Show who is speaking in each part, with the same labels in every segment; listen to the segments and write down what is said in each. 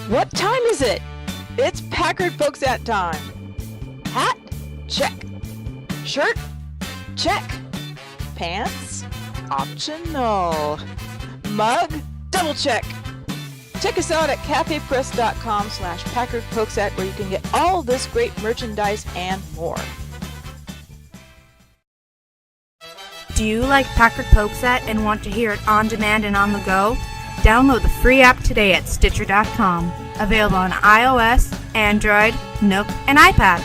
Speaker 1: What time is it? It's Packard folks at time. Hat? Check. Shirt? Check. Pants? Optional. Mug? Double check. Check us out at cafepress.com/PackardPokesat where you can get all this great merchandise and more.
Speaker 2: Do you like Packard Pokesat and want to hear it on demand and on the go? Download the free app today at Stitcher.com. Available on iOS, Android, Nook, and iPad.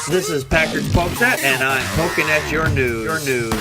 Speaker 3: This is Packard Pokesat, and I'm poking at your news.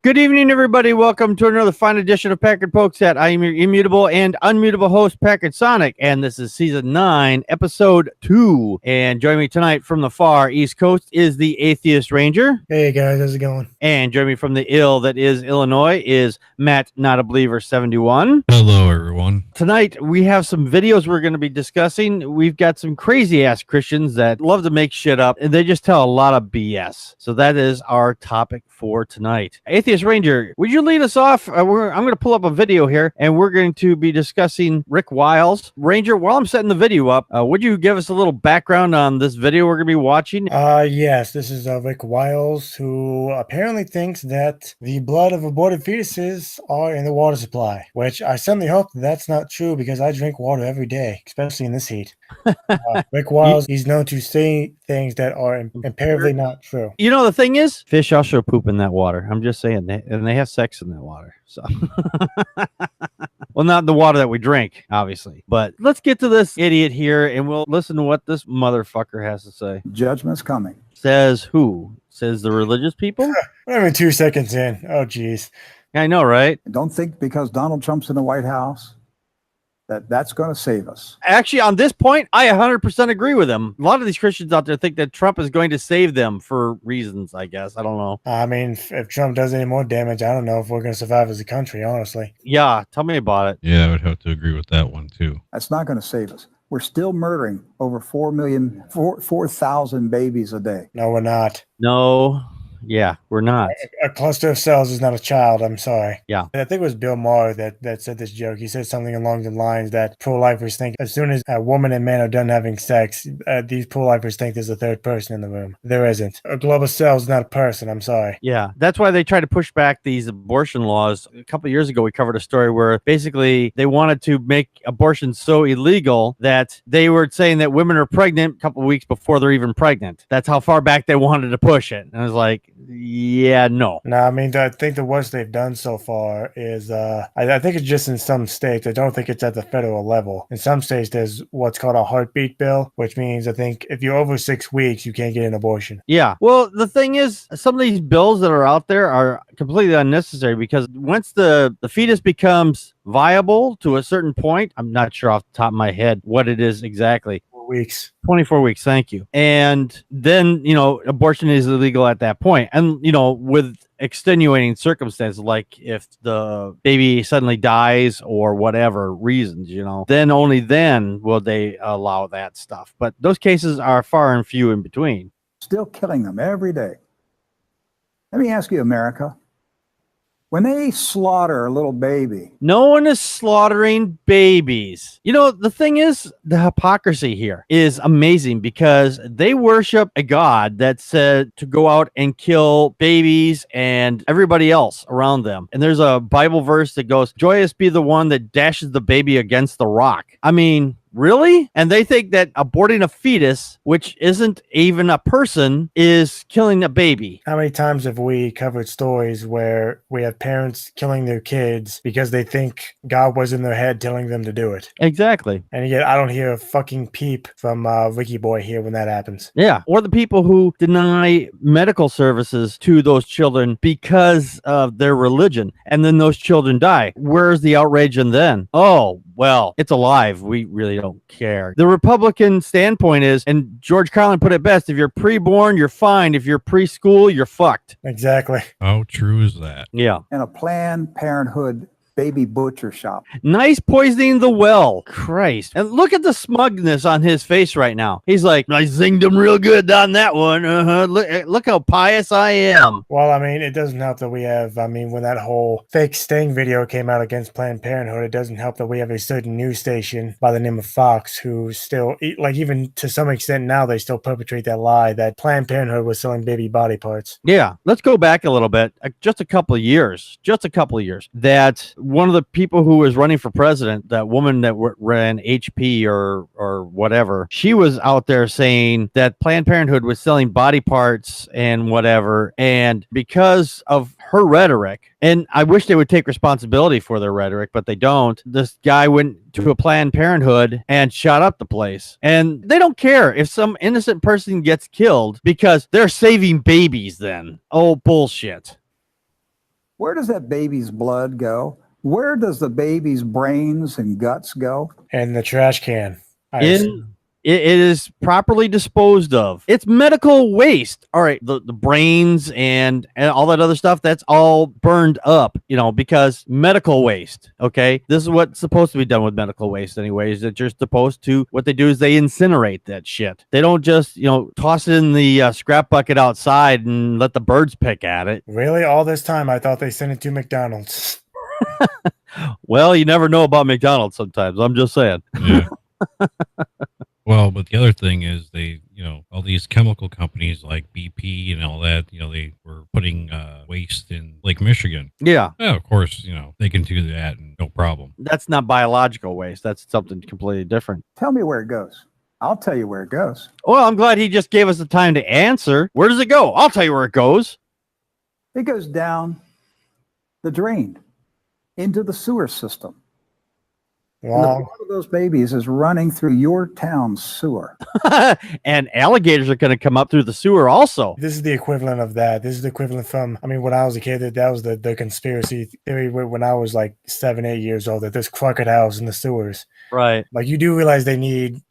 Speaker 4: Good evening, everybody. Welcome to another fine edition of Packard Pokesat. I am your immutable and unmutable host, Packard Sonic, and this is Season 9, Episode 2. And joining me tonight from the far East Coast is the Atheist Ranger.
Speaker 5: Hey, guys. How's it going?
Speaker 4: And joining me from the ill that is Illinois is Matt, Not a Believer 71.
Speaker 6: Hello, everyone.
Speaker 4: Tonight, we have some videos we're going to be discussing. We've got some crazy-ass Christians that love to make shit up, and they just tell a lot of BS. So that is our topic for tonight. Atheist Ranger, would you lead us off? I'm going to pull up a video here, and we're going to be discussing Rick Wiles. Ranger, while I'm setting the video up, would you give us a little background on this video we're going to be watching?
Speaker 5: Yes, this is Rick Wiles, who apparently thinks that the blood of aborted fetuses are in the water supply, which I certainly hope that's not true because I drink water every day, especially in this heat. Rick Wiles, he's known to say things that are imperatively not true.
Speaker 4: You know, the thing is, fish also poop in that water. I'm just saying, and they have sex in that water. So, well, not the water that we drink, obviously. But let's get to this idiot here, and we'll listen to what this motherfucker has to say.
Speaker 7: Judgment's coming. Says
Speaker 4: who? Says the religious people?
Speaker 5: We're only 2 seconds in. Oh, geez.
Speaker 4: I know, right?
Speaker 7: Don't think because Donald Trump's in the White House that's going to save us.
Speaker 4: Actually, on this point, I 100% agree with him. A lot of these Christians out there think that Trump is going to save them for reasons, I guess. I don't know.
Speaker 5: I mean, if Trump does any more damage, I don't know if we're going to survive as a country, honestly.
Speaker 4: Yeah, tell me about it.
Speaker 6: Yeah, I would have to agree with that one, too.
Speaker 7: That's not going to save us. We're still murdering over 4,000 babies a day.
Speaker 5: No, we're not.
Speaker 4: No. Yeah, we're not.
Speaker 5: A cluster of cells is not a child. I'm sorry.
Speaker 4: Yeah.
Speaker 5: And I think it was Bill Maher that said this joke. He said something along the lines that pro-lifers think as soon as a woman and man are done having sex, these pro-lifers think there's a third person in the room. There isn't. A globe of cells is not a person. I'm sorry.
Speaker 4: Yeah, that's why they try to push back these abortion laws. A couple of years ago, we covered a story where basically they wanted to make abortion so illegal that they were saying that women are pregnant a couple of weeks before they're even pregnant. That's how far back they wanted to push it. And I was like, yeah, no.
Speaker 5: No, I mean, I think the worst they've done so far is, I think it's just in some states. I don't think it's at the federal level. In some states, there's what's called a heartbeat bill, which means I think if you're over 6 weeks, you can't get an abortion.
Speaker 4: Yeah. Well, the thing is, some of these bills that are out there are completely unnecessary because once the fetus becomes viable to a certain point, I'm not sure off the top of my head what it is exactly. 24 weeks, thank you. And then, abortion is illegal at that point. And, with extenuating circumstances, like if the baby suddenly dies or whatever reasons, then only then will they allow that stuff. But those cases are far and few in between.
Speaker 7: Still killing them every day. Let me ask you, America. When they slaughter a little baby.
Speaker 4: No one is slaughtering babies. The thing is, the hypocrisy here is amazing because they worship a God that said to go out and kill babies and everybody else around them. And there's a Bible verse that goes, "Joyous be the one that dashes the baby against the rock." I mean, really? And they think that aborting a fetus, which isn't even a person, is killing a baby.
Speaker 5: How many times have we covered stories where we have parents killing their kids because they think God was in their head telling them to do it?
Speaker 4: Exactly.
Speaker 5: And yet I don't hear a fucking peep from Ricky Boy here when that happens.
Speaker 4: Yeah. Or the people who deny medical services to those children because of their religion. And then those children die. Where's the outrage in then? Oh, well, it's alive. We really don't care. The Republican standpoint is, and George Carlin put it best, if you're preborn, you're fine. If you're preschool, you're fucked.
Speaker 5: Exactly.
Speaker 6: How true is that?
Speaker 4: Yeah.
Speaker 7: And a Planned Parenthood baby butcher shop.
Speaker 4: Nice poisoning the well. Christ. And look at the smugness on his face right now. He's like, I zinged him real good on that one. Look how pious I am.
Speaker 5: Well, I mean, it doesn't help that we have, when that whole fake sting video came out against Planned Parenthood, it doesn't help that we have a certain news station by the name of Fox who still, like, even to some extent now, they still perpetrate that lie that Planned Parenthood was selling baby body parts.
Speaker 4: Yeah. Let's go back a little bit. Just a couple of years. That one of the people who was running for president, that woman that ran HP or whatever, she was out there saying that Planned Parenthood was selling body parts and whatever. And because of her rhetoric, and I wish they would take responsibility for their rhetoric, but they don't. This guy went to a Planned Parenthood and shot up the place. And they don't care if some innocent person gets killed because they're saving babies then. Oh, bullshit.
Speaker 7: Where does that baby's blood go? Where does the baby's brains and guts go?
Speaker 5: And the trash can.
Speaker 4: It is properly disposed of. It's medical waste. All right, the brains and all that other stuff, that's all burned up, because medical waste, okay? This is what's supposed to be done with medical waste anyways, that you're supposed to, what they do is they incinerate that shit. They don't just, toss it in the scrap bucket outside and let the birds pick at it.
Speaker 5: Really? All this time, I thought they sent it to McDonald's.
Speaker 4: Well, you never know about McDonald's sometimes. I'm just saying.
Speaker 6: Yeah. Well, but the other thing is they, all these chemical companies like BP and all that, they were putting waste in Lake Michigan.
Speaker 4: Yeah.
Speaker 6: Yeah, of course, they can do that and no problem.
Speaker 4: That's not biological waste. That's something completely different.
Speaker 7: Tell me where it goes. I'll tell you where it goes.
Speaker 4: Well, I'm glad he just gave us the time to answer. Where does it go? I'll tell you where it goes.
Speaker 7: It goes down the drain into the sewer system. And the
Speaker 5: Wow.
Speaker 7: blood of those babies is running through your town's sewer.
Speaker 4: And alligators are going to come up through the sewer also.
Speaker 5: This is the equivalent of that. This is the equivalent from, when I was a kid, that was the conspiracy theory when I was like 7, 8 years old, that there's crocodiles in the sewers.
Speaker 4: Right.
Speaker 5: Like, you do realize they need,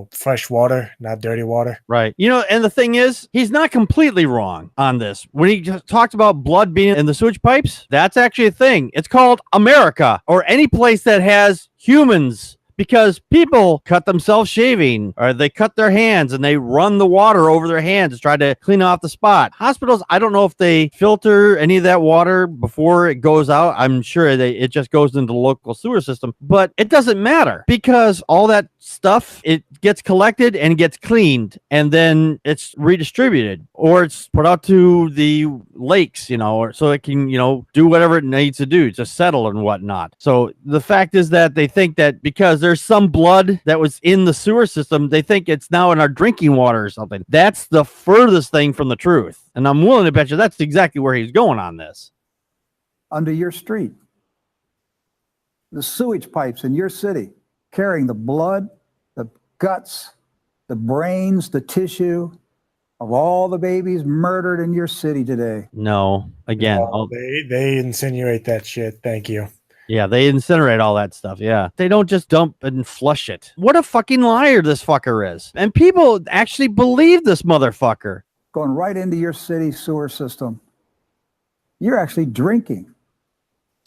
Speaker 5: fresh water, not dirty water.
Speaker 4: Right. And the thing is, he's not completely wrong on this. When he just talked about blood being in the sewage pipes, that's actually a thing. It's called America, or any place that has humans, because people cut themselves shaving, or they cut their hands and they run the water over their hands to try to clean off the spot. Hospitals, I don't know if they filter any of that water before it goes out. I'm sure it just goes into the local sewer system, but it doesn't matter because all that stuff, it gets collected and gets cleaned, and then it's redistributed, or it's put out to the lakes, or so it can, do whatever it needs to do to settle and whatnot. So the fact is that they think that because there's some blood that was in the sewer system, they think it's now in our drinking water or something. That's the furthest thing from the truth. And I'm willing to bet you that's exactly where he's going on this.
Speaker 7: Under your street, the sewage pipes in your city carrying the blood, the guts, the brains, the tissue of all the babies murdered in your city today.
Speaker 4: No, again.
Speaker 5: They insinuate that shit. Thank you.
Speaker 4: Yeah, they incinerate all that stuff. Yeah. They don't just dump and flush it. What a fucking liar this fucker is. And people actually believe this motherfucker.
Speaker 7: Going right into your city sewer system. You're actually drinking.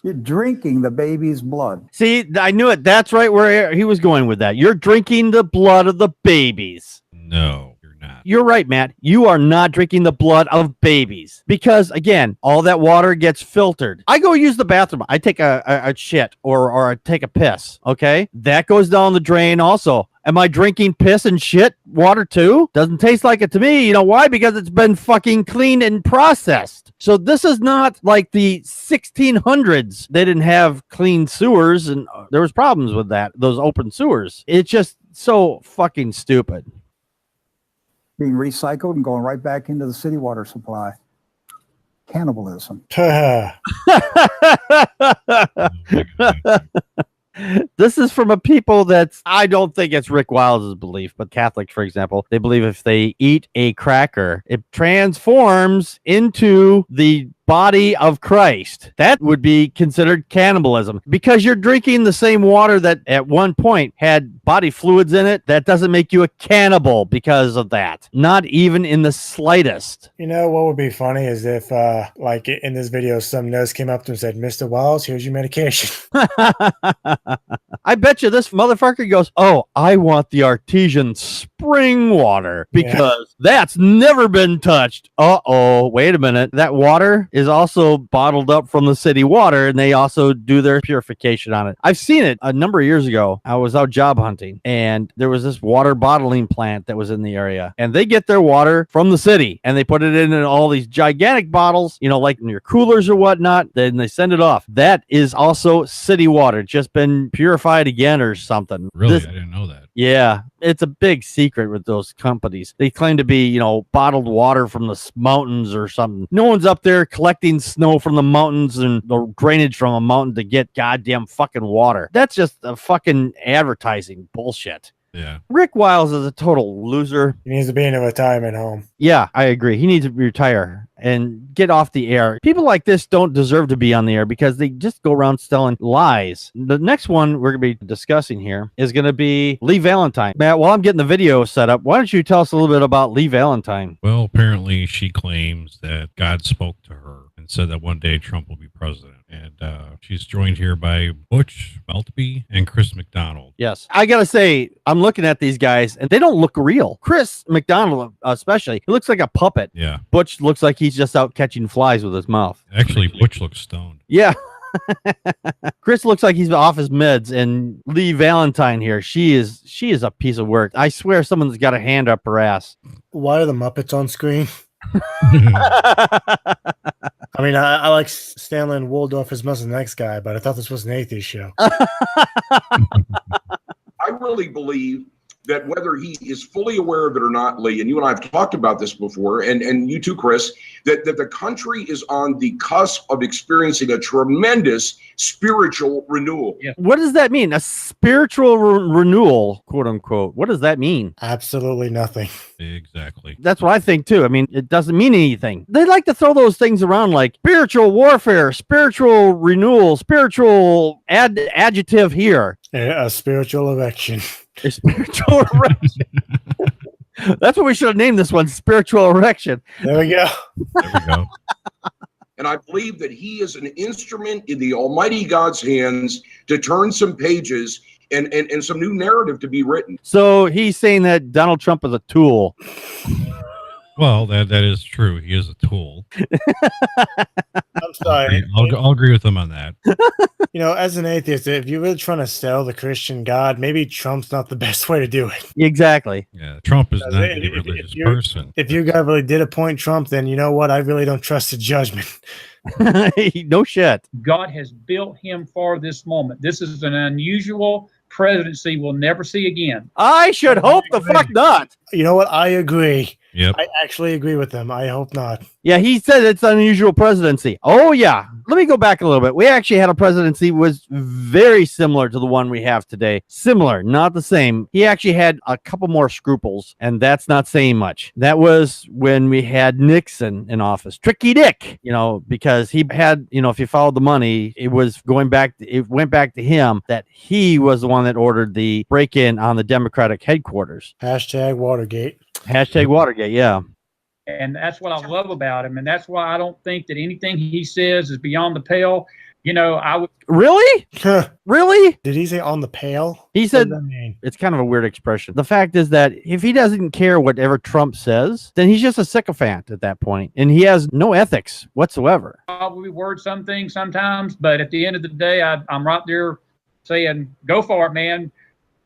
Speaker 7: You're drinking the baby's blood.
Speaker 4: See, I knew it. That's right where he was going with that. You're drinking the blood of the babies.
Speaker 6: No, you're not.
Speaker 4: You're right, Matt. You are not drinking the blood of babies because, again, all that water gets filtered. I go use the bathroom. I take a shit or I take a piss, okay? That goes down the drain also. Am I drinking piss and shit water too? Doesn't taste like it to me. You know why? Because it's been fucking cleaned and processed. So this is not like the 1600s. They didn't have clean sewers and there was problems with that, those open sewers. It's just so fucking stupid.
Speaker 7: Being recycled and going right back into the city water supply. Cannibalism.
Speaker 4: This is from a people that's, I don't think it's Rick Wiles' belief, but Catholics, for example, they believe if they eat a cracker, it transforms into the body of Christ. That would be considered cannibalism because you're drinking the same water that at one point had body fluids in it. That doesn't make you a cannibal because of that. Not even in the slightest.
Speaker 5: You know what would be funny is if, like in this video, some nurse came up to him and said, "Mr. Wiles, here's your medication."
Speaker 4: I bet you this motherfucker goes, "Oh, I want the artesian spring water because that's never been touched." Uh-oh, wait a minute. That water is also bottled up from the city water, and they also do their purification on it. I've seen it a number of years ago. I was out job hunting, and there was this water bottling plant that was in the area, and they get their water from the city, and they put it in all these gigantic bottles, you know, like in your coolers or whatnot, then they send it off. That is also city water, just been purified again or something.
Speaker 6: Really? I didn't know that.
Speaker 4: Yeah, it's a big secret with those companies. They claim to be, you know, bottled water from the mountains or something. No one's up there collecting snow from the mountains and the drainage from a mountain to get goddamn fucking water. That's just a fucking advertising bullshit.
Speaker 6: Yeah.
Speaker 4: Rick Wiles is a total loser.
Speaker 5: He needs to be in a retirement home.
Speaker 4: Yeah, I agree. He needs to retire and get off the air. People like this don't deserve to be on the air because they just go around telling lies. The next one we're going to be discussing here is going to be Leigh Valentine. Matt, while I'm getting the video set up, why don't you tell us a little bit about Leigh Valentine?
Speaker 6: Well, apparently she claims that God spoke to her and said that one day Trump will be president. And she's joined here by Butch Maltby and Chris McDonald.
Speaker 4: Yes. I got to say, I'm looking at these guys and they don't look real. Chris McDonald, especially, he looks like a puppet.
Speaker 6: Yeah.
Speaker 4: Butch looks like he's just out catching flies with his mouth.
Speaker 6: Actually, Butch looks stoned.
Speaker 4: Yeah. Chris looks like he's off his meds, and Leigh Valentine here, she is a piece of work. I swear someone's got a hand up her ass.
Speaker 5: Why are the Muppets on screen? I mean, I like Stanley and Waldorf as much as the next guy, but I thought this was an atheist show.
Speaker 8: I really believe that whether he is fully aware of it or not, Leigh, and you and I have talked about this before, and you too, Chris, that the country is on the cusp of experiencing a tremendous spiritual renewal.
Speaker 4: Yeah. What does that mean? A spiritual renewal, quote unquote. What does that mean?
Speaker 5: Absolutely nothing.
Speaker 6: Exactly.
Speaker 4: That's what I think too. I mean, it doesn't mean anything. They like to throw those things around like spiritual warfare, spiritual renewal, spiritual adjective here.
Speaker 5: A spiritual erection.
Speaker 4: A spiritual erection. That's what we should have named this one, spiritual erection.
Speaker 5: There we go.
Speaker 6: There we go.
Speaker 8: And I believe that he is an instrument in the Almighty God's hands to turn some pages and some new narrative to be written.
Speaker 4: So he's saying that Donald Trump is a tool.
Speaker 6: Well, that is true. He is a tool.
Speaker 5: I'm sorry.
Speaker 6: I'll agree with him on that.
Speaker 5: You know, as an atheist, if you're really trying to sell the Christian God, maybe Trump's not the best way to do it.
Speaker 4: Exactly.
Speaker 6: Yeah, Trump is not a religious person.
Speaker 5: If you guys really did appoint Trump, then you know what? I really don't trust the judgment.
Speaker 4: No shit.
Speaker 9: God has built him for this moment. This is an unusual presidency we'll never see again.
Speaker 4: I should hope the fuck not.
Speaker 5: You know what? I agree.
Speaker 6: Yep.
Speaker 5: I actually agree with them. I hope not.
Speaker 4: Yeah, he said it's an unusual presidency. Oh, yeah. Let me go back a little bit. We actually had a presidency was very similar to the one we have today. Similar, not the same. He actually had a couple more scruples, and that's not saying much. That was when we had Nixon in office. Tricky Dick, you know, because he had, you know, if you followed the money, it went back to him that he was the one that ordered the break-in on the Democratic headquarters.
Speaker 5: Hashtag Watergate.
Speaker 4: Hashtag Watergate, yeah.
Speaker 9: And that's what I love about him. And that's why I don't think that anything he says is beyond the pale. You know, I would.
Speaker 4: Really? Really?
Speaker 5: Did he say on the pale?
Speaker 4: He said,
Speaker 5: what does that mean?
Speaker 4: It's kind of a weird expression. The fact is that if he doesn't care whatever Trump says, then he's just a sycophant at that point, and he has no ethics whatsoever.
Speaker 9: Probably word some things sometimes, but at the end of the day, I'm right there saying, go for it, man.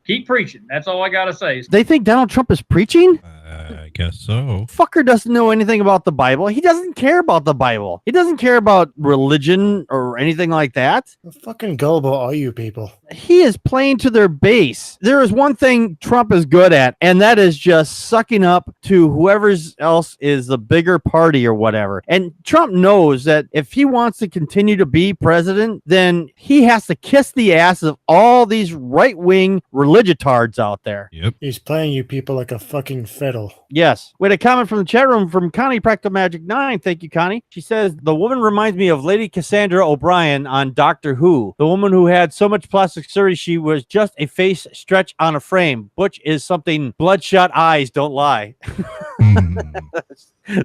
Speaker 9: Keep preaching. That's all I got to say.
Speaker 4: They think Donald Trump is preaching?
Speaker 6: I guess so.
Speaker 4: Fucker doesn't know anything about the Bible. He doesn't care about the Bible. He doesn't care about religion or or anything like that.
Speaker 5: How fucking gullible are you people?
Speaker 4: He is playing to their base. There is one thing Trump is good at, and that is just sucking up to whoever else is the bigger party or whatever. And Trump knows that if he wants to continue to be president, then he has to kiss the ass of all these right-wing religiotards out there.
Speaker 6: Yep.
Speaker 5: He's playing you people like a fucking fiddle.
Speaker 4: Yes. We had a comment from the chat room from Connie Practical Magic 9. Thank you, Connie. She says, the woman reminds me of Lady Cassandra O'Brien on Doctor Who. The woman who had so much plastic surgery she was just a face stretch on a frame. Butch is something bloodshot eyes don't lie.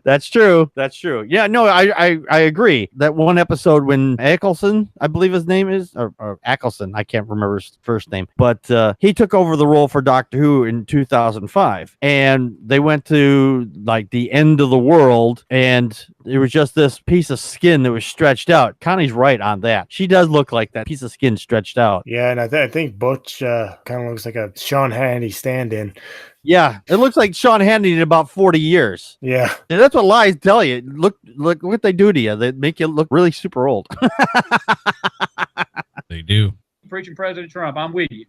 Speaker 4: That's true. That's true. Yeah, no, I agree. That one episode when Eccleston, I believe his name is, or Eccleston, I can't remember his first name, but he took over the role for Doctor Who in 2005, and they went to like the end of the world, and it was just this piece of skin that was stretched out. Connie's right on that. She does look like that piece of skin stretched out.
Speaker 5: Yeah, and I think Butch kind of looks like a Sean Hannity stand-in.
Speaker 4: Yeah, it looks like Sean Hannity in about 40 years.
Speaker 5: Yeah.
Speaker 4: And that's what lies tell you. Look what they do to you. They make you look really super old.
Speaker 6: They do.
Speaker 9: Preaching President Trump, I'm with you.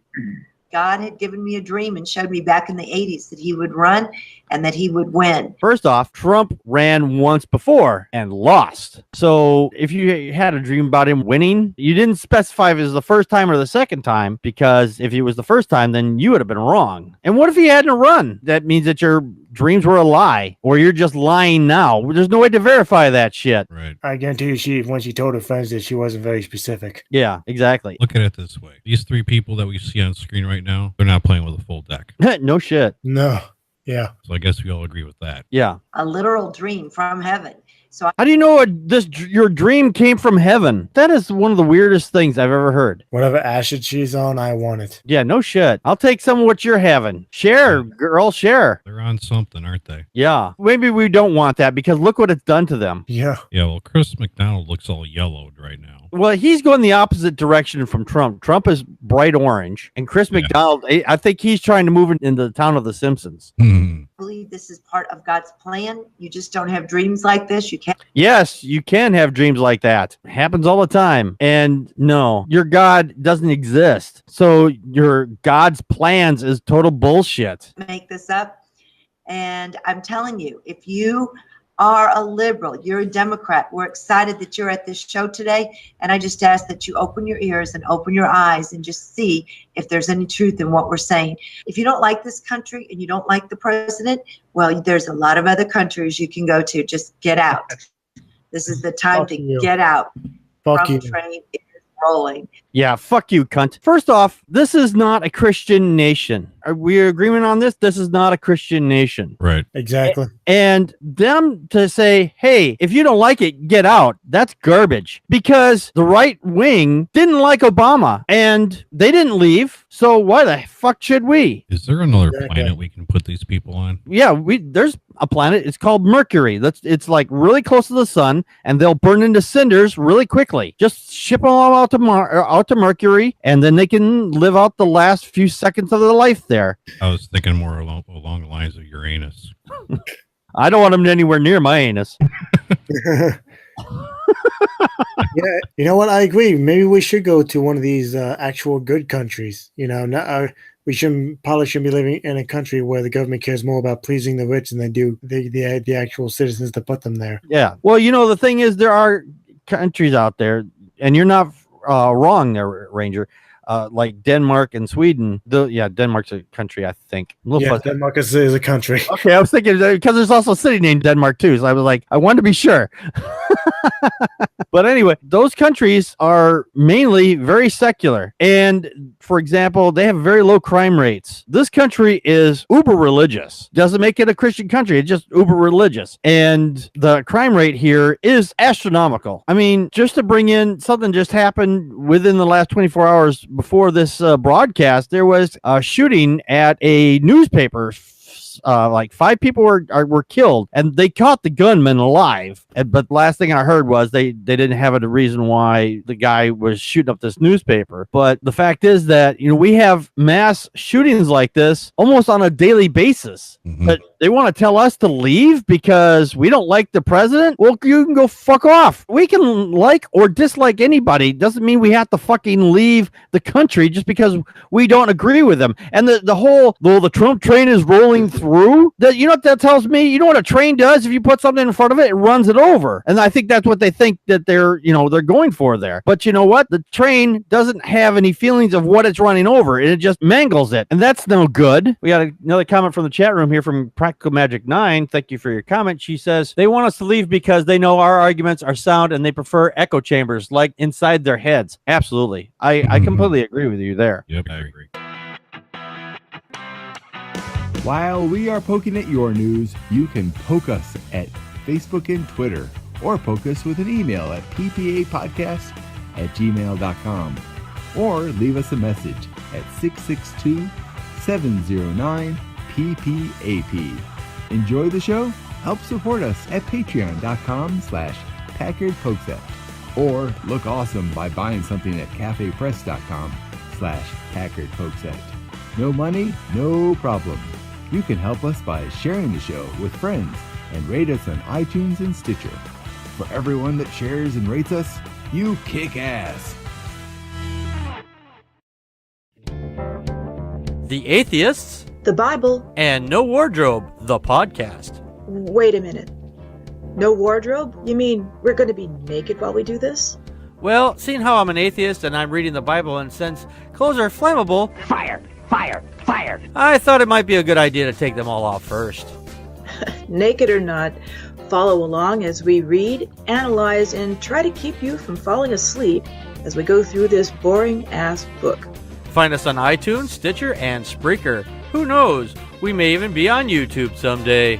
Speaker 10: God had given me a dream and showed me back in the 80s that he would run and that he would win.
Speaker 4: First off, Trump ran once before and lost. So if you had a dream about him winning, you didn't specify if it was the first time or the second time, because if it was the first time, then you would have been wrong. And what if he hadn't run? That means that your dreams were a lie, or you're just lying now. There's no way to verify that shit.
Speaker 6: Right.
Speaker 5: I guarantee you, when she told her friends that she wasn't very specific.
Speaker 4: Yeah, exactly.
Speaker 6: Look at it this way. These three people that we see on screen right now, they're not playing with a full deck.
Speaker 4: No shit.
Speaker 5: No. Yeah.
Speaker 6: So I guess we all agree with that.
Speaker 4: Yeah.
Speaker 10: A literal dream from heaven. So
Speaker 4: How do you know your dream came from heaven? That is one of the weirdest things I've ever heard.
Speaker 5: Whatever acid she's on, I want it.
Speaker 4: Yeah, no shit. I'll take some of what you're having. Share, girl, share.
Speaker 6: They're on something, aren't they?
Speaker 4: Yeah. Maybe we don't want that because look what it's done to them.
Speaker 5: Yeah.
Speaker 6: Yeah, well, Chris McDonald looks all yellowed right now.
Speaker 4: Well, he's going the opposite direction from Trump. Trump is bright orange, and Chris McDonald, I think he's trying to move into the town of the Simpsons.
Speaker 10: I believe this is part of God's plan. You just don't have dreams like this. You can't.
Speaker 4: Yes, you can have dreams like that. It happens all the time. And no, your God doesn't exist. So your God's plans is total bullshit.
Speaker 10: Make this up. And I'm telling you, if you are a liberal, you're a Democrat, we're excited that you're at this show today. And I just ask that you open your ears and open your eyes and just see if there's any truth in what we're saying. If you don't like this country and you don't like the president, well, there's a lot of other countries you can go to. Just get out. This is the time to get out.
Speaker 5: Fuck
Speaker 10: From
Speaker 5: you.
Speaker 10: train is rolling.
Speaker 4: Yeah, fuck you, cunt. First off, this is not a Christian nation. Are we in agreement on this? This is not a Christian nation.
Speaker 6: Right.
Speaker 5: Exactly.
Speaker 4: And them to say, hey, if you don't like it, get out. That's garbage. Because the right wing didn't like Obama and they didn't leave. So why the fuck should we?
Speaker 6: Is there another
Speaker 5: Exactly.
Speaker 6: planet we can put these people on?
Speaker 4: Yeah, there's a planet. It's called Mercury. It's like really close to the sun, and they'll burn into cinders really quickly. Just ship them all out to Mercury, and then they can live out the last few seconds of their life there.
Speaker 6: I was thinking more along the lines of Uranus.
Speaker 4: I don't want them anywhere near my anus.
Speaker 5: Yeah, you know what? I agree. Maybe we should go to one of these actual good countries. You know, we probably shouldn't be living in a country where the government cares more about pleasing the rich than they do the actual citizens to put them there.
Speaker 4: Yeah. Well, the thing is, there are countries out there, and you're not wrong there, Ranger. Like Denmark and Sweden. Denmark's a country, I think.
Speaker 5: Denmark is a country.
Speaker 4: Okay, I was thinking because there's also a city named Denmark too. So I was like, I wanted to be sure. But anyway, those countries are mainly very secular. And for example, they have very low crime rates. This country is uber religious. Doesn't make it a Christian country. It's just uber religious. And the crime rate here is astronomical. I mean, just to bring in something just happened within the last 24 hours before this broadcast, there was a shooting at a newspaper. Like 5 people were killed, and they caught the gunman alive. But the last thing I heard was they didn't have a reason why the guy was shooting up this newspaper. But the fact is that we have mass shootings like this almost on a daily basis.
Speaker 6: Mhm.
Speaker 4: But They want to tell us to leave because we don't like the president? Well, you can go fuck off. We can like or dislike anybody. Doesn't mean we have to fucking leave the country just because we don't agree with them. And the whole, though the Trump train is rolling through, that, you know what that tells me? You know what a train does? If you put something in front of it, it runs it over. And I think that's what they think that they're going for there. But you know what? The train doesn't have any feelings of what it's running over. It just mangles it. And that's no good. We got another comment from the chat room here from Practical Magic 9. Thank you for your comment. She says, they want us to leave because they know our arguments are sound and they prefer echo chambers like inside their heads. Absolutely. I completely agree with you there.
Speaker 6: Yep, I agree.
Speaker 11: While we are poking at your news, you can poke us at Facebook and Twitter, or poke us with an email at ppapodcast@gmail.com, or leave us a message at 662-709-PPAP. Enjoy the show? Help support us at patreon.com/PackardPokesat, or look awesome by buying something at cafepress.com/PackardPokesat. No money, no problem. You can help us by sharing the show with friends and rate us on iTunes and Stitcher. For everyone that shares and rates us, you kick ass.
Speaker 12: The Atheists,
Speaker 13: the Bible,
Speaker 12: and No Wardrobe, the podcast.
Speaker 13: Wait a minute. No wardrobe? You mean we're going to be naked while we do this?
Speaker 12: Well, seeing how I'm an atheist and I'm reading the Bible, and since clothes are flammable, fire, I thought it might be a good idea to take them all off first.
Speaker 13: Naked or not, follow along as we read, analyze, and try to keep you from falling asleep as we go through this boring-ass book.
Speaker 12: Find us on iTunes, Stitcher, and Spreaker. Who knows? We may even be on YouTube someday.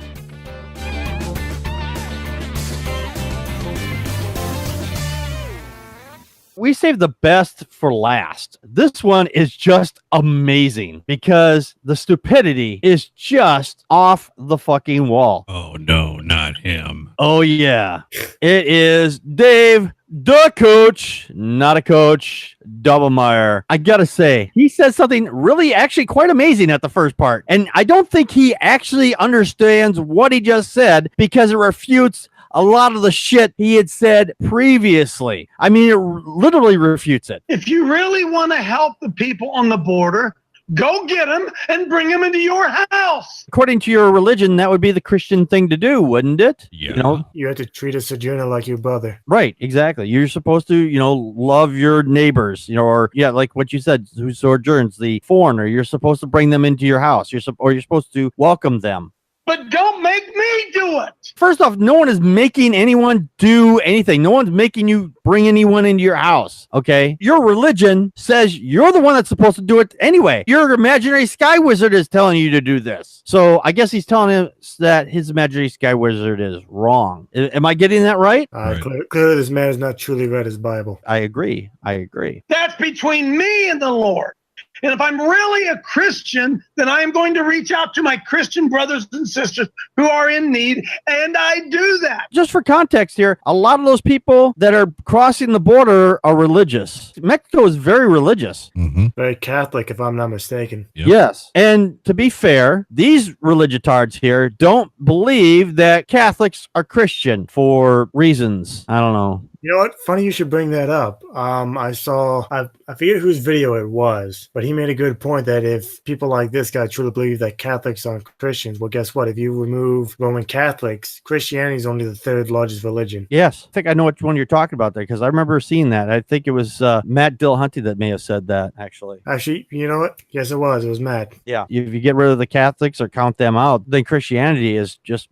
Speaker 4: We saved the best for last. This one is just amazing because the stupidity is just off the fucking wall.
Speaker 6: Oh, no, not him.
Speaker 4: Oh, yeah. It is Dave, the coach, not a coach, Daubenmire. I gotta say, he says something really actually quite amazing at the first part. And I don't think he actually understands what he just said because it refutes a lot of the shit he had said previously. I mean, it literally refutes it.
Speaker 14: If you really want to help the people on the border, go get them and bring them into your house.
Speaker 4: According to your religion, that would be the Christian thing to do, wouldn't it?
Speaker 6: Yeah.
Speaker 5: You have to treat a sojourner like your brother.
Speaker 4: Right, exactly. You're supposed to, love your neighbors, or like what you said, who sojourns, the foreigner. You're supposed to bring them into your house. You're supposed to welcome them.
Speaker 14: But don't make me do it.
Speaker 4: First off, no one is making anyone do anything. No one's making you bring anyone into your house, okay? Your religion says you're the one that's supposed to do it anyway. Your imaginary sky wizard is telling you to do this. So I guess he's telling us that his imaginary sky wizard is wrong. Am I getting that right?
Speaker 6: Right.
Speaker 5: Clearly, this man has not truly read his Bible.
Speaker 4: I agree.
Speaker 14: That's between me and the Lord. And if I'm really a Christian, then I am going to reach out to my Christian brothers and sisters who are in need, and I do that.
Speaker 4: Just for context here, a lot of those people that are crossing the border are religious. Mexico is very religious.
Speaker 6: Mm-hmm.
Speaker 5: Very Catholic, if I'm not mistaken.
Speaker 6: Yep.
Speaker 4: Yes. And to be fair, these religiotards here don't believe that Catholics are Christian for reasons. I don't know.
Speaker 5: You know what? Funny you should bring that up. I forget whose video it was, but he made a good point that if people like this guy truly believe that Catholics aren't Christians, well, guess what? If you remove Roman Catholics, Christianity is only the third largest religion.
Speaker 4: Yes. I think I know which one you're talking about there because I remember seeing that. I think it was Matt Dillahunty that may have said that, actually.
Speaker 5: Actually, you know what? Yes, it was. It was Matt.
Speaker 4: Yeah. If you get rid of the Catholics or count them out, then Christianity is just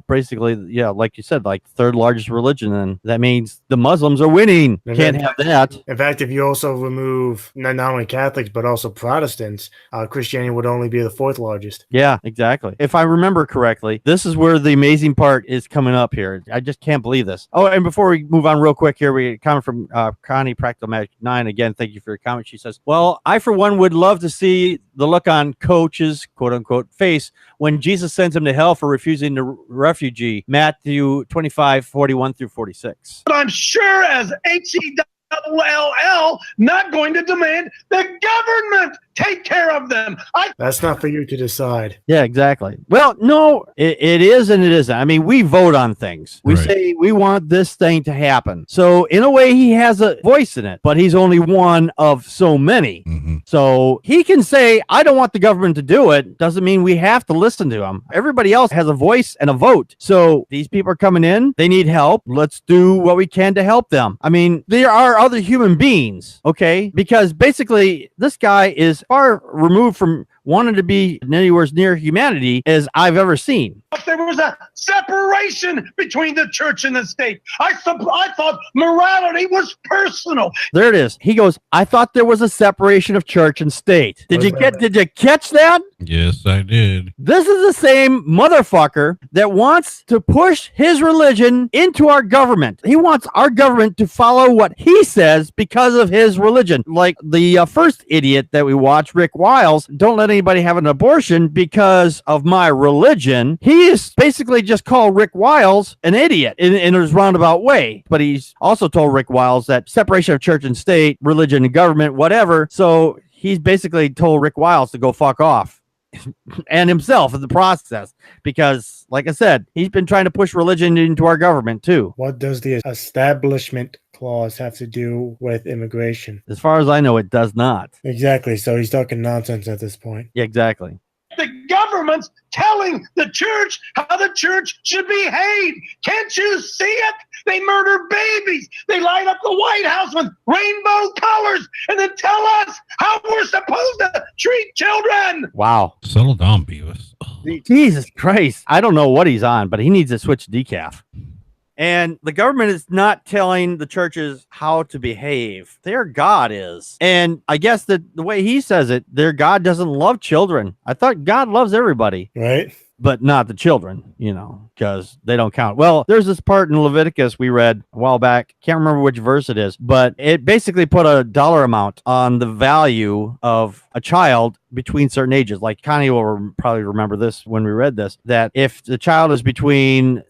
Speaker 4: basically, like you said, like third largest religion. And that means the Muslims are winning. Can't have that.
Speaker 5: In fact, if you also remove not only Catholics but also Protestants, Christianity would only be the fourth largest.
Speaker 4: Yeah, exactly. If I remember correctly, this is where the amazing part is coming up here. I just can't believe this. Oh, and before we move on real quick here, we get a comment from Connie Practical Magic 9. Again, thank you for your comment. She says, well, I for one would love to see the look on Coach's quote unquote face when Jesus sends him to hell for refusing the refugee. Matthew 25:41-46.
Speaker 14: But I'm sure as HELL not going to demand the government take care of them.
Speaker 5: That's not for you to decide.
Speaker 4: Yeah, exactly. Well, no, it is and it isn't. I mean, we vote on things. We say we want this thing to happen. So in a way, he has a voice in it, but he's only one of so many. So he can say, I don't want the government to do it. Doesn't mean we have to listen to him. Everybody else has a voice and a vote. So these people are coming in. They need help. Let's do what we can to help them. I mean, there are other human beings, okay? Because basically, this guy is far removed from wanting to be anywhere near humanity as I've ever seen.
Speaker 14: There was a separation between the church and the state. I thought morality was personal.
Speaker 4: There it is. He goes, I thought there was a separation of church and state. Did you catch that?
Speaker 6: Yes, I did.
Speaker 4: This is the same motherfucker that wants to push his religion into our government. He wants our government to follow what he says because of his religion. Like the first idiot that we watched, Rick Wiles, don't let anybody have an abortion because of my religion. He is basically just called Rick Wiles an idiot in his roundabout way. But he's also told Rick Wiles that separation of church and state, religion and government, whatever. So he's basically told Rick Wiles to go fuck off. And himself in the process, because like I said, he's been trying to push religion into our government too.
Speaker 5: What does the establishment clause have to do with immigration?
Speaker 4: As far as I know, it does not.
Speaker 5: Exactly. So he's talking nonsense at this point.
Speaker 4: Yeah, exactly.
Speaker 14: The government's telling the church how the church should behave. Can't you see it? They murder babies. They light up the White House with rainbow colors and then tell us how we're supposed to treat children.
Speaker 4: Wow.
Speaker 6: Settle down, Beavis.
Speaker 4: Jesus Christ. I don't know what he's on, but he needs to switch decaf. And the government is not telling the churches how to behave. Their God is. And I guess that the way he says it, their God doesn't love children. I thought God loves everybody.
Speaker 5: Right.
Speaker 4: But not the children, because they don't count. Well, there's this part in Leviticus we read a while back. Can't remember which verse it is, but it basically put a dollar amount on the value of a child between certain ages. Like Connie will probably remember this when we read this, that if the child is between,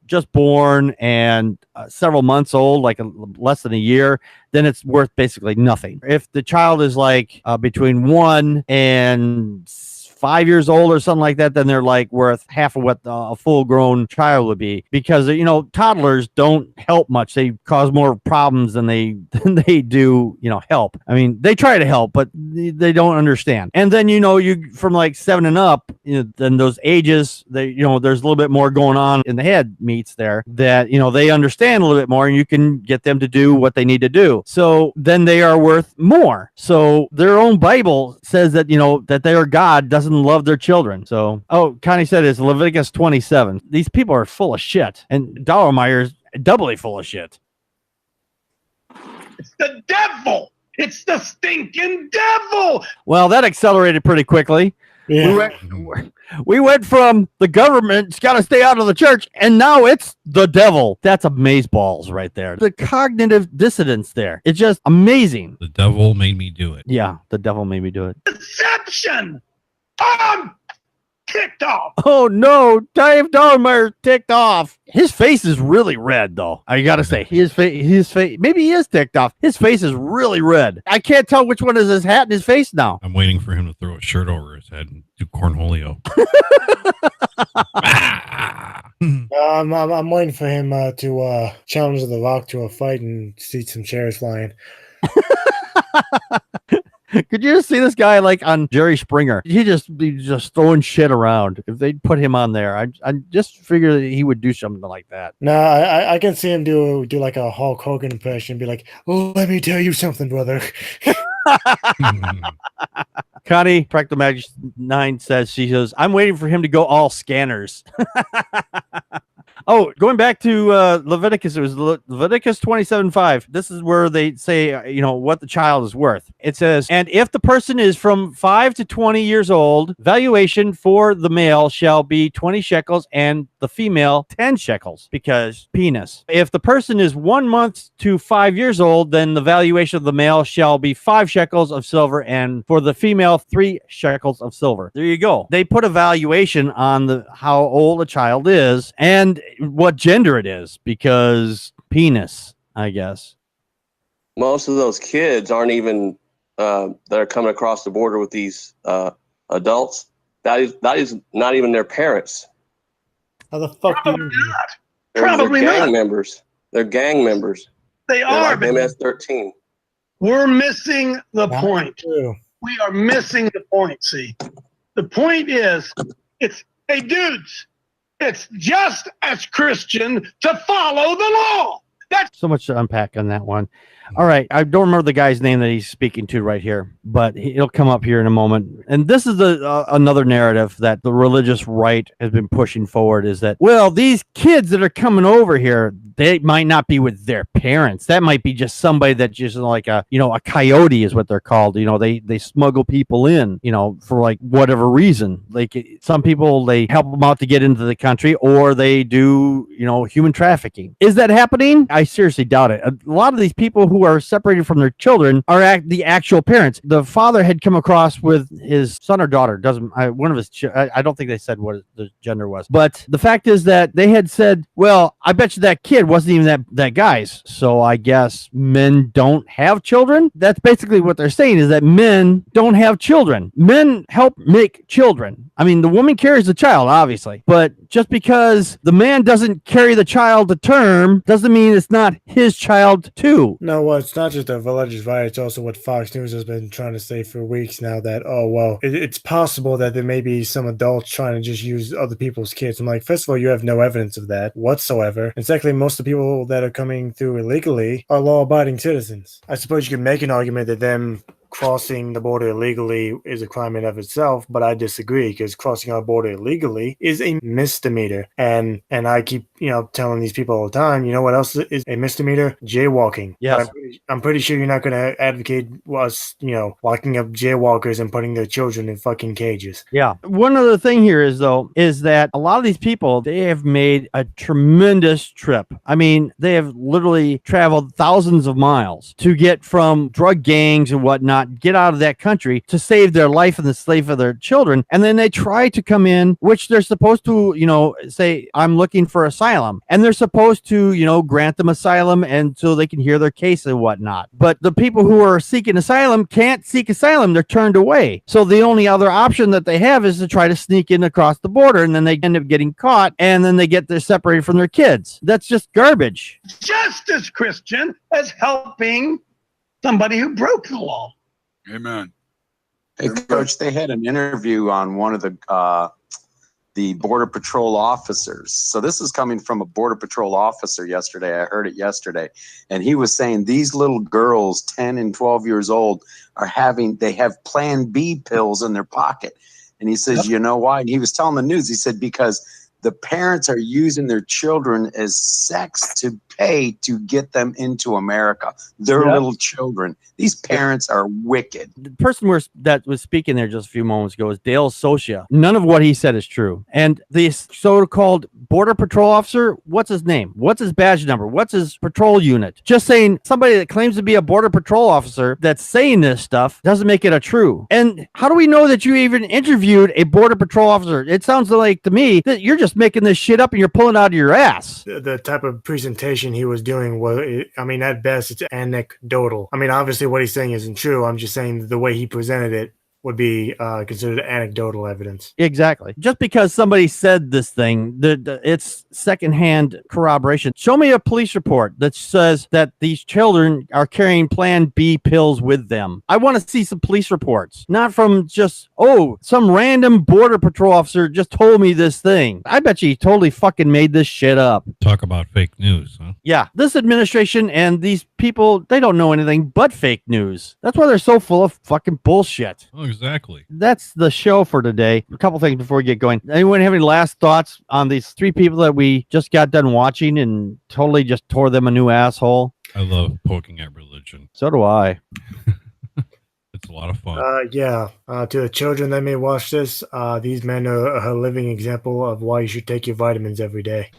Speaker 4: just born and several months old, like less than a year, then it's worth basically nothing. If the child is like between 1 and 5 years old or something like that, then they're like worth half of what a full-grown child would be, because toddlers don't help much. They cause more problems than they do help. I mean, they try to help, but they don't understand. And then you from like 7 and up, then those ages, there's a little bit more going on in the head meets there that they understand a little bit more, and you can get them to do what they need to do. So then they are worth more. So their own Bible says that that their God doesn't love their children. So, Connie said it's Leviticus 27. These people are full of shit, and Daubenmire is doubly full of shit.
Speaker 14: It's the devil. It's the stinking devil.
Speaker 4: Well, that accelerated pretty quickly.
Speaker 5: Yeah.
Speaker 4: We went from the government's got to stay out of the church, and now it's the devil. That's amazeballs right there. The cognitive dissonance there. It's just amazing.
Speaker 6: The devil made me do it.
Speaker 4: Yeah, the devil made me do it.
Speaker 14: Deception. I'm ticked off.
Speaker 4: Oh no, Dave Daubenmire ticked off. His face is really red, though. I gotta say, his face. Maybe he is ticked off. His face is really red. I can't tell which one is his hat and his face now.
Speaker 6: I'm waiting for him to throw a shirt over his head and do cornholio.
Speaker 5: I'm waiting for him to challenge The Rock to a fight and see some chairs flying.
Speaker 4: Could you just see this guy like on Jerry Springer? He's just throwing shit around. If they put him on there, I just figure that he would do something like that.
Speaker 5: No, I can see him do like a Hulk Hogan impression, be like, "Oh, let me tell you something, brother."
Speaker 4: Connie, Practical Magic 9 says, I'm waiting for him to go all scanners. Oh, going back to Leviticus, it was Leviticus 27:5. This is where they say, what the child is worth. It says, and if the person is from 5 to 20 years old, valuation for the male shall be 20 shekels and the female 10 shekels, because penis. If the person is 1 month to 5 years old, then the valuation of the male shall be 5 shekels of silver, and for the female 3 shekels of silver. There you go. They put a valuation on how old a child is and what gender it is, because penis, I guess.
Speaker 15: Most of those kids aren't even that are coming across the border with these adults, that is not even their parents.
Speaker 5: How the fuck do you
Speaker 14: not?
Speaker 15: They're
Speaker 14: Probably
Speaker 15: gang
Speaker 14: not.
Speaker 15: members. They're gang members.
Speaker 14: They
Speaker 15: They're
Speaker 14: are.
Speaker 15: like MS-13.
Speaker 14: We're missing the
Speaker 5: Not
Speaker 14: point.
Speaker 5: true.
Speaker 14: We are missing the point. See, the point is, hey dudes, it's just as Christian to follow the law. That's
Speaker 4: So much to unpack on that one. All right, I don't remember the guy's name that he's speaking to right here, but it'll come up here in a moment. And this is another narrative that the religious right has been pushing forward, is that, well, these kids that are coming over here, they might not be with their parents. That might be just somebody that just like a coyote is what they're called. They smuggle people in, for like whatever reason. Like some people, they help them out to get into the country, or they do, human trafficking. Is that happening? I seriously doubt it. A lot of these people who are separated from their children are the actual parents. The father had come across with his son or daughter. One of his. I don't think they said what the gender was, but the fact is that they had said, "Well, I bet you that kid wasn't even that guy's." So I guess men don't have children. That's basically what they're saying, is that men don't have children. Men help make children. I mean, the woman carries the child, obviously, but just because the man doesn't carry the child to term doesn't mean it's not his child too.
Speaker 5: No, well, it's not just the religious right. It's also what Fox News has been trying to say for weeks now, that, oh, well, it's possible that there may be some adults trying to just use other people's kids. I'm like, first of all, you have no evidence of that whatsoever. And secondly, most of the people that are coming through illegally are law-abiding citizens. I suppose you could make an argument that them crossing the border illegally is a crime in of itself, but I disagree, because crossing our border illegally is a misdemeanor. And I keep, telling these people all the time, what else is a misdemeanor? Jaywalking.
Speaker 4: Yes.
Speaker 5: I'm pretty sure you're not going to advocate us, locking up jaywalkers and putting their children in fucking cages.
Speaker 4: Yeah. One other thing here is that a lot of these people, they have made a tremendous trip. I mean, they have literally traveled thousands of miles to get from drug gangs and whatnot, get out of that country to save their life and the life of their children. And then they try to come in, which they're supposed to, say, I'm looking for asylum. And they're supposed to, grant them asylum, and so they can hear their case and whatnot. But the people who are seeking asylum can't seek asylum. They're turned away. So the only other option that they have is to try to sneak in across the border, and then they end up getting caught, and then they get separated from their kids. That's just garbage.
Speaker 14: just as Christian as helping somebody who broke the law.
Speaker 16: Amen.
Speaker 17: Hey, Coach, they had an interview on one of the Border Patrol officers. So this is coming from a Border Patrol officer yesterday. I heard it yesterday. And he was saying these little girls, 10 and 12 years old, they have Plan B pills in their pocket. And he says, you know why? And he was telling the news, he said, because the parents are using their children as sex to pay to get them into America. They're little children. These parents are wicked.
Speaker 4: The person that was speaking there just a few moments ago is Dale Socia. None of what he said is true. And the so-called Border Patrol officer, what's his name? What's his badge number? What's his patrol unit? Just saying somebody that claims to be a Border Patrol officer that's saying this stuff doesn't make it a true. And how do we know that you even interviewed a Border Patrol officer? It sounds like to me that you're just making this shit up and you're pulling out of your ass.
Speaker 5: The type of presentation he was doing was, I mean, at best, it's anecdotal. I mean, obviously what he's saying isn't true. I'm just saying the way he presented it would be considered anecdotal evidence.
Speaker 4: Exactly. Just because somebody said this thing, it's secondhand corroboration. Show me a police report that says that these children are carrying Plan B pills with them. I want to see some police reports, not from just, some random Border Patrol officer just told me this thing. I bet you he totally fucking made this shit up.
Speaker 6: Talk about fake news, huh?
Speaker 4: Yeah, this administration and these people, they don't know anything but fake news. That's why they're so full of fucking bullshit.
Speaker 6: Oh, exactly.
Speaker 4: That's the show for today. A couple things before we get going. Anyone have any last thoughts on these three people that we just got done watching and totally just tore them a new asshole?
Speaker 6: I love poking at religion.
Speaker 4: So do I.
Speaker 6: It's a lot of fun.
Speaker 5: To the children that may watch this, these men are a living example of why you should take your vitamins every day.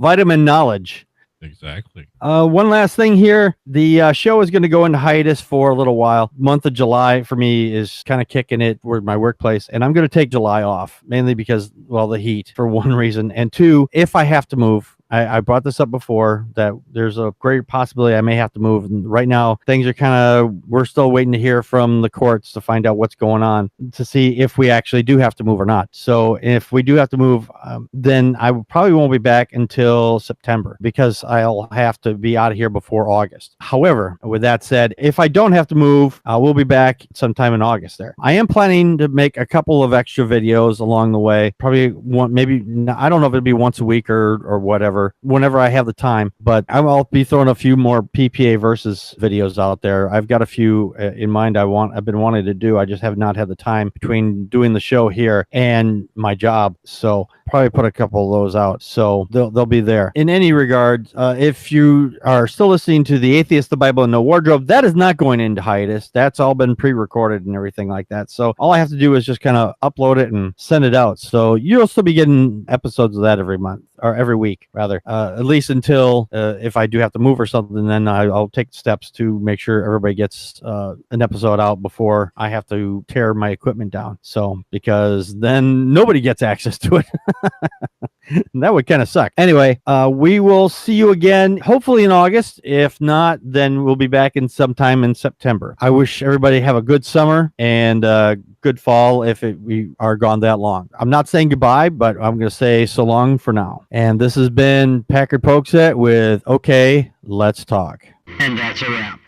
Speaker 4: Vitamin knowledge.
Speaker 6: Exactly.
Speaker 4: One last thing here. The show is going to go into hiatus for a little while. Month of July for me is kind of kicking it with my workplace, and I'm going to take July off, mainly because, well, the heat for one reason, and two, if I have to move, I brought this up before that there's a great possibility I may have to move. And right now, things are we're still waiting to hear from the courts to find out what's going on to see if we actually do have to move or not. So if we do have to move, then I probably won't be back until September because I'll have to be out of here before August. However, with that said, if I don't have to move, we'll be back sometime in August there. I am planning to make a couple of extra videos along the way. Probably one, maybe, I don't know if it'll be once a week or whatever, whenever I have the time, but I'll be throwing a few more PPA versus videos out there. I've got a few in mind I've been wanting to do. I just have not had the time between doing the show here and my job. So probably put a couple of those out. So they'll be there. In any regard, if you are still listening to The Atheist, the Bible, and No Wardrobe, that is not going into hiatus. That's all been pre-recorded and everything like that. So all I have to do is just kind of upload it and send it out. So you'll still be getting episodes of that every month. Or every week, rather, at least until if I do have to move or something, then I'll take steps to make sure everybody gets an episode out before I have to tear my equipment down. So, because then nobody gets access to it. That would kind of suck. Anyway, we will see you again, hopefully in August. If not, then we'll be back in sometime in September. I wish everybody have a good summer and good fall if we are gone that long. I'm not saying goodbye, but I'm going to say so long for now. And this has been Packard Pokesat with Okay, Let's Talk.
Speaker 16: And that's a wrap.